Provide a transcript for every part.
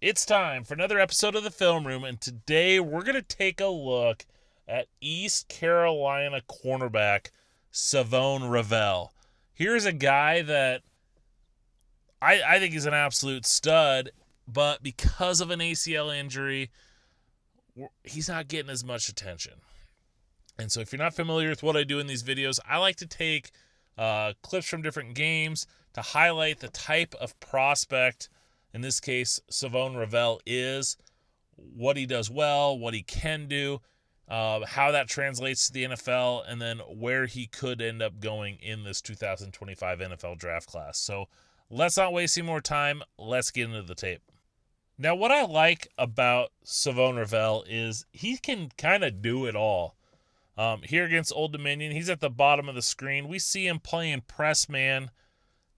It's time for another episode of the Film Room, and today we're going to take a look at East Carolina cornerback Shavon Revel. Here's a guy that I think is an absolute stud, but because of an ACL injury, he's not getting as much attention. And so if you're not familiar with what I do in these videos, I like to take clips from different games to highlight the type of prospect, in this case, Shavon Revel is, what he does well, what he can do, how that translates to the NFL, and then where he could end up going in this 2025 NFL draft class. So let's not waste any more time. Let's get into the tape. Now, what I like about Shavon Revel is he can kind of do it all. Here against Old Dominion, he's at the bottom of the screen. We see him playing press man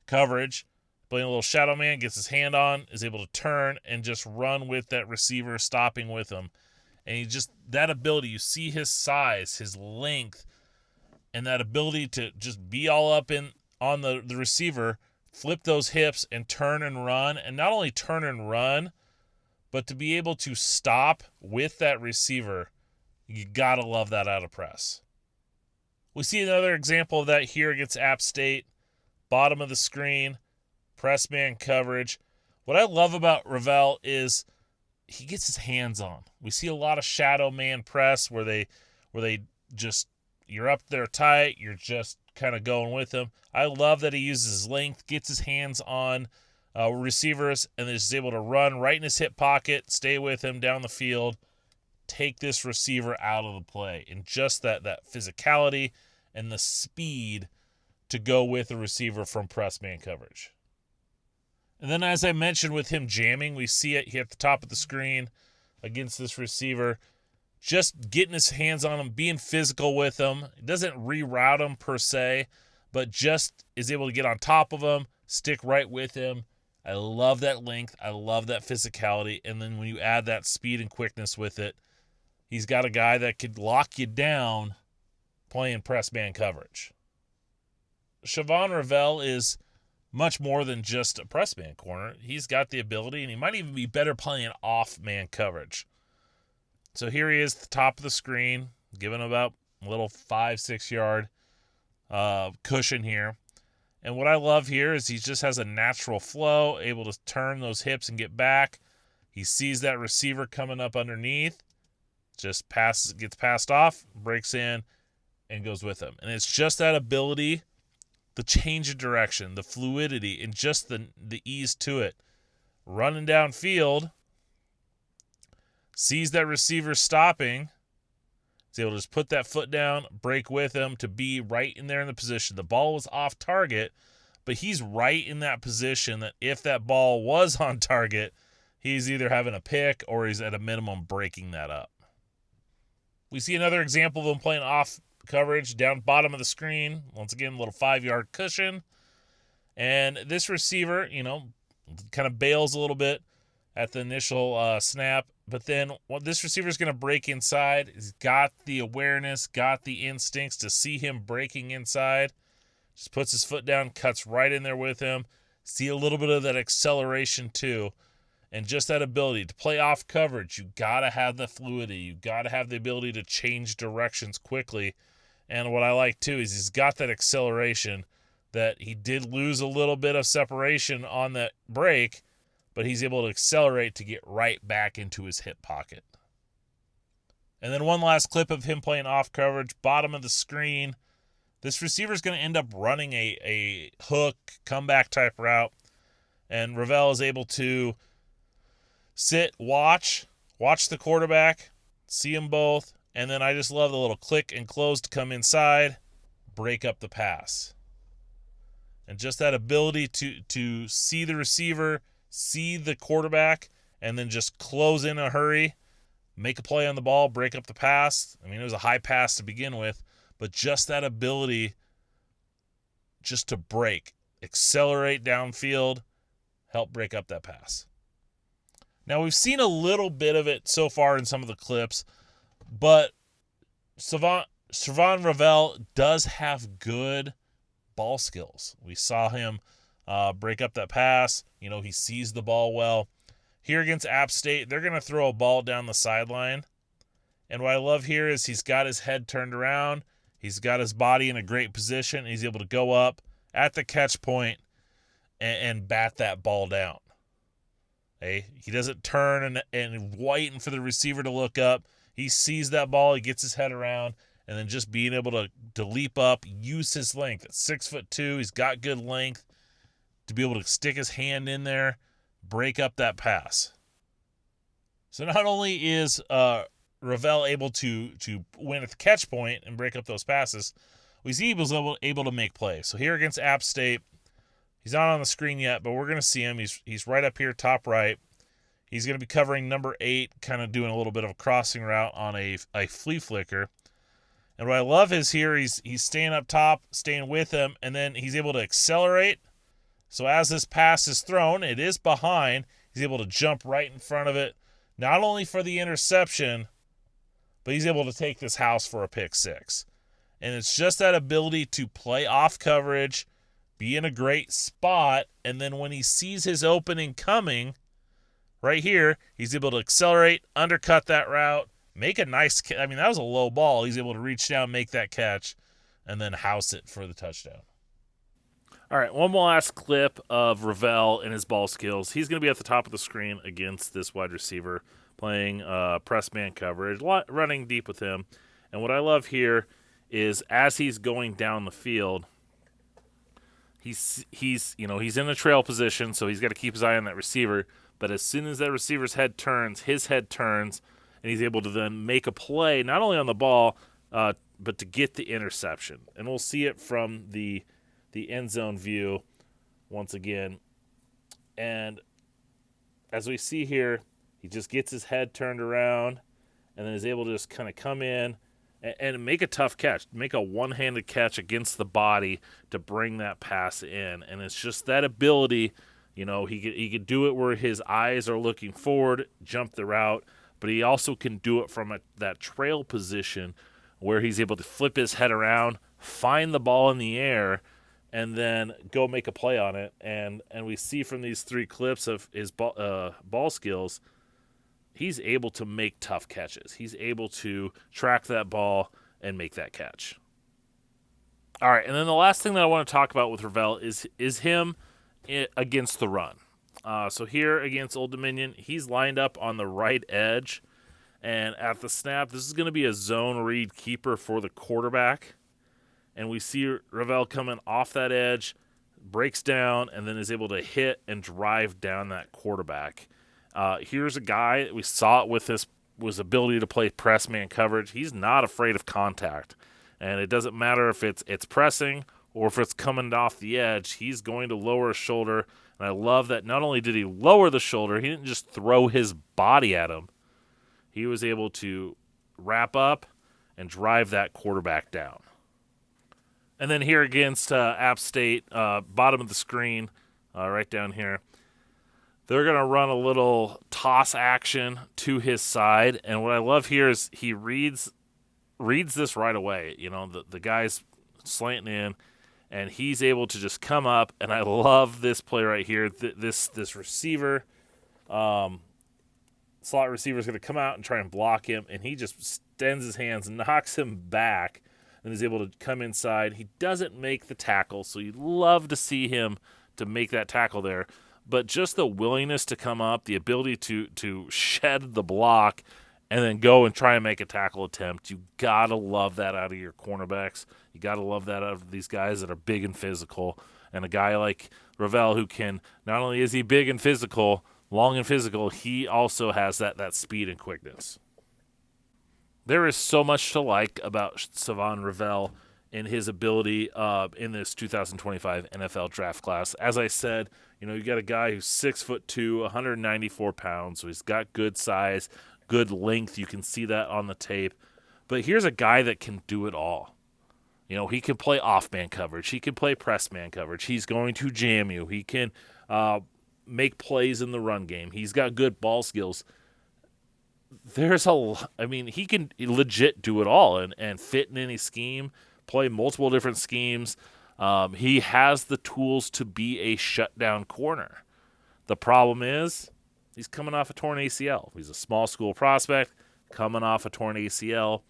coverage, playing a little shadow man, gets his hand on, is able to turn and just run with that receiver, stopping with him. And he just, that ability, you see his size, his length, and that ability to just be all up on the receiver, flip those hips and turn and run. And not only turn and run, but to be able to stop with that receiver. You got to love that out of press. We see another example of that here against App State. Bottom of the screen, press man coverage. What I love about Revel is he gets his hands on. We see a lot of shadow man press where they just, you're up there tight, you're just kind of going with him. I love that he uses his length, gets his hands on receivers, and is able to run right in his hip pocket, stay with him down the field, take this receiver out of the play. And just that physicality and the speed to go with the receiver from press man coverage. And then, as I mentioned, with him jamming, we see it here at the top of the screen against this receiver, just getting his hands on him, being physical with him. It doesn't reroute him per se, but just is able to get on top of him, stick right with him. I love that length. I love that physicality. And then when you add that speed and quickness with it, he's got a guy that could lock you down playing press man coverage. Shavon Revel is much more than just a press man corner. He's got the ability, and he might even be better playing off man coverage. So here he is at the top of the screen, giving about a little 5-6 yard cushion here. And what I love here is he just has a natural flow, able to turn those hips and get back. He sees that receiver coming up underneath, just gets passed off, breaks in, and goes with him. And it's just that ability, the change of direction, the fluidity, and just the ease to it. Running downfield, sees that receiver stopping, is able to just put that foot down, break with him to be right in there in the position. The ball was off target, but he's right in that position that if that ball was on target, he's either having a pick or he's at a minimum breaking that up. We see another example of him playing off coverage down bottom of the screen. Once again, a little 5-yard cushion. And this receiver, kind of bails a little bit at the initial snap. But then what this receiver is going to break inside. He's got the awareness, got the instincts to see him breaking inside. Just puts his foot down, cuts right in there with him. See a little bit of that acceleration too. And just that ability to play off coverage. You got to have the fluidity. You got to have the ability to change directions quickly. And what I like too is he's got that acceleration that he did lose a little bit of separation on that break, but he's able to accelerate to get right back into his hip pocket. And then one last clip of him playing off coverage, bottom of the screen. This receiver is going to end up running a hook, comeback type route. And Revel is able to sit, watch the quarterback, see them both, and then I just love the little click and close to come inside, break up the pass. And just that ability to see the receiver, see the quarterback, and then just close in a hurry, make a play on the ball, break up the pass. I mean, it was a high pass to begin with, but just that ability just to break, accelerate downfield, help break up that pass. Now, we've seen a little bit of it so far in some of the clips, but Shavon Revel does have good ball skills. We saw him break up that pass. He sees the ball well. Here against App State, they're going to throw a ball down the sideline. And what I love here is he's got his head turned around. He's got his body in a great position. He's able to go up at the catch point and bat that ball down. Okay? He doesn't turn and waiting for the receiver to look up. He sees that ball. He gets his head around. And then just being able to leap up, use his length. At 6'2", he's got good length to be able to stick his hand in there, break up that pass. So not only is Revel able to win at the catch point and break up those passes, we see he was able to make plays. So here against App State, he's not on the screen yet, but we're going to see him. He's right up here, top right. He's going to be covering number 8, kind of doing a little bit of a crossing route on a flea flicker. And what I love is here he's staying up top, staying with him, and then he's able to accelerate. So as this pass is thrown, it is behind. He's able to jump right in front of it, not only for the interception, but he's able to take this house for a pick 6. And it's just that ability to play off coverage, be in a great spot, and then when he sees his opening coming, right here, he's able to accelerate, undercut that route, make a nice – I mean, that was a low ball. He's able to reach down, make that catch, and then house it for the touchdown. All right, one more last clip of Revel and his ball skills. He's going to be at the top of the screen against this wide receiver, playing press man coverage, running deep with him. And what I love here is as he's going down the field, he's in a trail position, so he's got to keep his eye on that receiver. But as soon as that receiver's head turns, his head turns, and he's able to then make a play, not only on the ball, but to get the interception. And we'll see it from the end zone view once again. And as we see here, he just gets his head turned around and then is able to just kind of come in and make a tough catch, make a one-handed catch against the body to bring that pass in. And it's just that ability, he could do it where his eyes are looking forward, jump the route, but he also can do it from that trail position where he's able to flip his head around, find the ball in the air, and then go make a play on it. And we see from these 3 clips of his ball skills, he's able to make tough catches. He's able to track that ball and make that catch. All right, and then the last thing that I want to talk about with Revel is him against the run. So here against Old Dominion, he's lined up on the right edge, and at the snap, this is going to be a zone read keeper for the quarterback. And we see Revel coming off that edge, breaks down, and then is able to hit and drive down that quarterback. Here's a guy, we saw it with his ability to play press man coverage. He's not afraid of contact. And it doesn't matter if it's pressing or if it's coming off the edge, he's going to lower his shoulder. And I love that not only did he lower the shoulder, he didn't just throw his body at him. He was able to wrap up and drive that quarterback down. And then here against App State, bottom of the screen, right down here, they're going to run a little toss action to his side. And what I love here is he reads this right away. The guy's slanting in, and he's able to just come up. And I love this play right here. This receiver, slot receiver, is going to come out and try and block him, and he just extends his hands, knocks him back, and is able to come inside. He doesn't make the tackle, so you'd love to see him to make that tackle there. But just the willingness to come up, the ability to shed the block, and then go and try and make a tackle attempt, you got to love that out of your cornerbacks. You got to love that out of these guys that are big and physical. And a guy like Revel, who can, not only is he big and physical, long and physical, he also has that speed and quickness. There is so much to like about Shavon Revel and his ability in this 2025 NFL draft class. As I said, you got a guy who's 6'2", 194 pounds, so he's got good size, good length. You can see that on the tape. But here's a guy that can do it all. He can play off-man coverage. He can play press-man coverage. He's going to jam you. He can make plays in the run game. He's got good ball skills. He can legit do it all and fit in any scheme, play multiple different schemes. He has the tools to be a shutdown corner. The problem is he's coming off a torn ACL. He's a small school prospect coming off a torn ACL.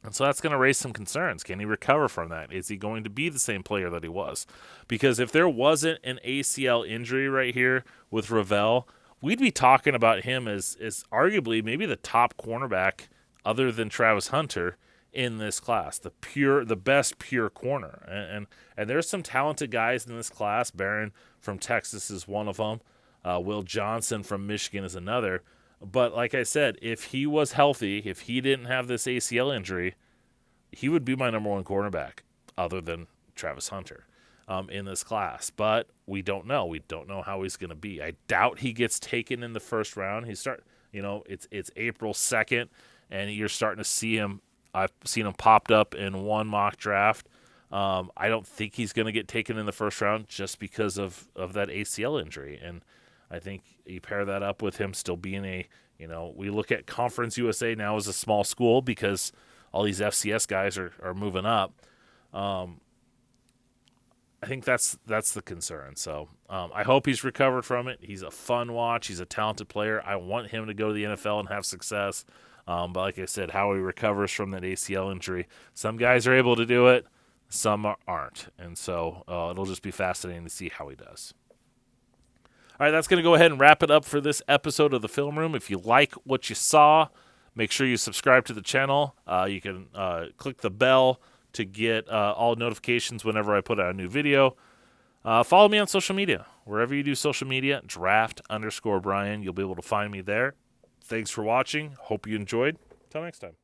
And so that's going to raise some concerns. Can he recover from that? Is he going to be the same player that he was? Because if there wasn't an ACL injury right here with Revel, we'd be talking about him as arguably maybe the top cornerback other than Travis Hunter in this class, the best pure corner. And there's some talented guys in this class. Barron from Texas is one of them. Will Johnson from Michigan is another. But like I said, if he was healthy, if he didn't have this ACL injury, he would be my number one cornerback other than Travis Hunter in this class. But we don't know. We don't know how he's going to be. I doubt he gets taken in the first round. It's April 2nd, and you're starting to see him. I've seen him popped up in one mock draft. I don't think he's going to get taken in the first round just because of that ACL injury. And I think you pair that up with him still being we look at Conference USA now as a small school because all these FCS guys are moving up. I think that's the concern. So I hope he's recovered from it. He's a fun watch. He's a talented player. I want him to go to the NFL and have success. But like I said, how he recovers from that ACL injury. Some guys are able to do it. Some aren't. And so it'll just be fascinating to see how he does. All right, that's going to go ahead and wrap it up for this episode of The Film Room. If you like what you saw, make sure you subscribe to the channel. You can click the bell to get all notifications whenever I put out a new video. Follow me on social media. Wherever you do social media, draft_Brian. You'll be able to find me there. Thanks for watching. Hope you enjoyed. Till next time.